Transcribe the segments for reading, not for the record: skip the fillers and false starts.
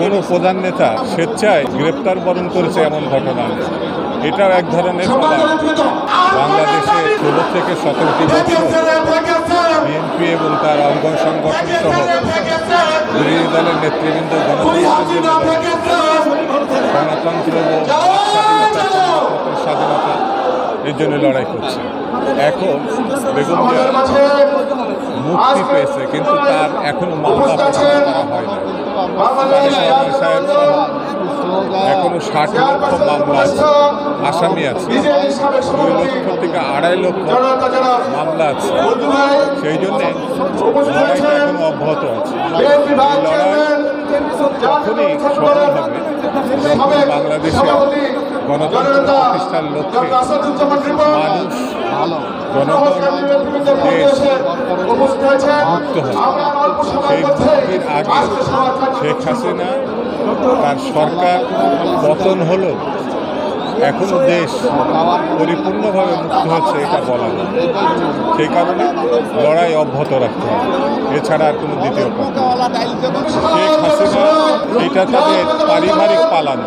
কোনো প্রধান নেতা স্বেচ্ছায় গ্রেপ্তার বরণ করেছে এমন ঘটনা নেই। এটাও এক ধরনের বাংলাদেশে 16 থেকে 17টি বছর বিএনপি এবং তার অঙ্গ সংগঠন সহ বিরোধী দলের নেতৃবৃন্দ গণতন্ত্র স্বাধীনতা এর জন্য লড়াই করছে। এখন বেগম জিয়া মুক্তি পেয়েছে, কিন্তু তার এখনো মামলা করা হয়নি। সাহেব এখনো 60 লক্ষ মামলা আছে, আসামি আছে, 2 লক্ষ থেকে 2.5 লক্ষ মামলা আছে। সেই জন্যে লড়াইটা এখনো অব্যাহত আছে। এই লড়াই তখনই সফল হবে যখন বাংলাদেশে গণতন্ত্র প্রতিষ্ঠার লক্ষ্যে মানুষ জনগণ দেশ মুক্ত হবে। সেই মুক্তির আগে শেখ হাসিনা তার সরকার পতন হলো, এখনো দেশ পরিপূর্ণভাবে মুক্ত হচ্ছে এটা বলা যায়। সেই কারণে লড়াই অব্যাহত রাখতে হবে, এছাড়া আর কোনো দ্বিতীয় পথ। শেখ হাসিনা এটা তাদের পারিবারিক পালানো।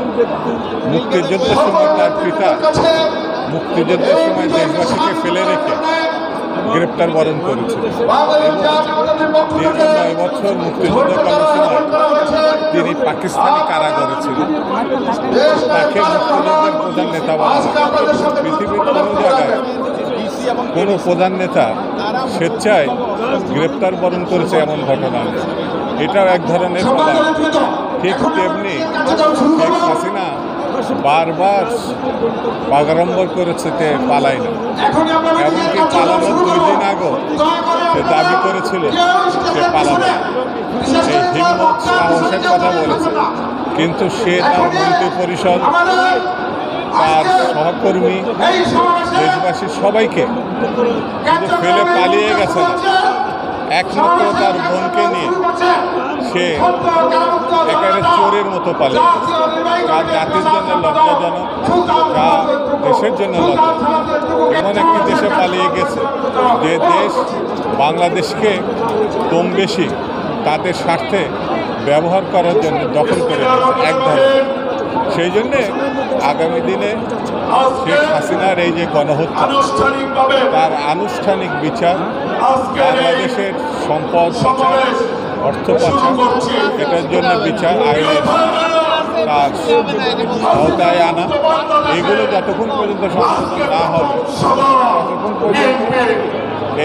মুক্তিযুদ্ধের সময় তার পিতা মুক্তিযুদ্ধের সময় দেশবাসীকে ফেলে রেখে গ্রেপ্তার বরণ করেছে এবং দীর্ঘ 9 বছর মুক্তিযুদ্ধকালীন সময় তিনি পাকিস্তানি কারাগারে ছিলেন। তাকে মুক্তিযুদ্ধের প্রধান নেতা বলা হয়। পৃথিবীর কোনো জায়গায় কোনো প্রধান নেতা স্বেচ্ছায় গ্রেপ্তার বরণ করেছে এমন ঘটনা নেই। এটাও এক ধরনের ঠিক তেমনি শেখ হাসিনা বারবার বাগাড়ম্বর করেছে তে পালাই না। এমনকি পালানোর 2 দিন আগেও সে দাবি করেছিল সে পালাবে, এই হিম্মত সাহসের কথা বলেছে। কিন্তু সে তার মন্ত্রী পরিষদ, তার সহকর্মী, দেশবাসীর সবাইকে শুধু ফেলে পালিয়ে গেছে না, একমাত্র তার বোনকে নিয়ে সে একেবারে চোরের মতো পালিয়ে গেছে। কার জাতির জন্য লজ্জাজনক, কার দেশের জন্য লজ্জা। এমন একটি দেশে পালিয়ে গেছে যে দেশ বাংলাদেশকে কম বেশি তাদের স্বার্থে ব্যবহার করার জন্য দখল করে গেছে এক ধরনের। সেই জন্যে আগামী দিনে শেখ হাসিনার এই যে গণহত্যা, তার আনুষ্ঠানিক বিচার, বাংলাদেশের সম্পদ পাচার, অর্থ পাচার, এটার জন্য বিচার, আইনের তার আওতায় আনা, এগুলো যতক্ষণ পর্যন্ত সমাধান না হবে ততক্ষণ পর্যন্ত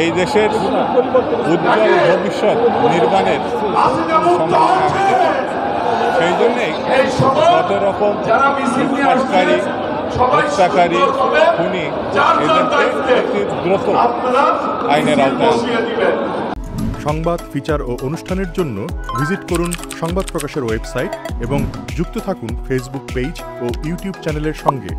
এই দেশের উজ্জ্বল ভবিষ্যৎ নির্মাণের সম্ভাবনা আছে। সেই জন্যেই কত রকম লুটপাটকারী, হত্যাকারী, খুনি এদেরকে অতি দ্রুত আইনের আওতায়। সংবাদ, ফিচার ও অনুষ্ঠানের জন্য ভিজিট করুন সংবাদ প্রকাশের ওয়েবসাইট এবং যুক্ত থাকুন ফেসবুক পেজ ও ইউটিউব চ্যানেলের সঙ্গে।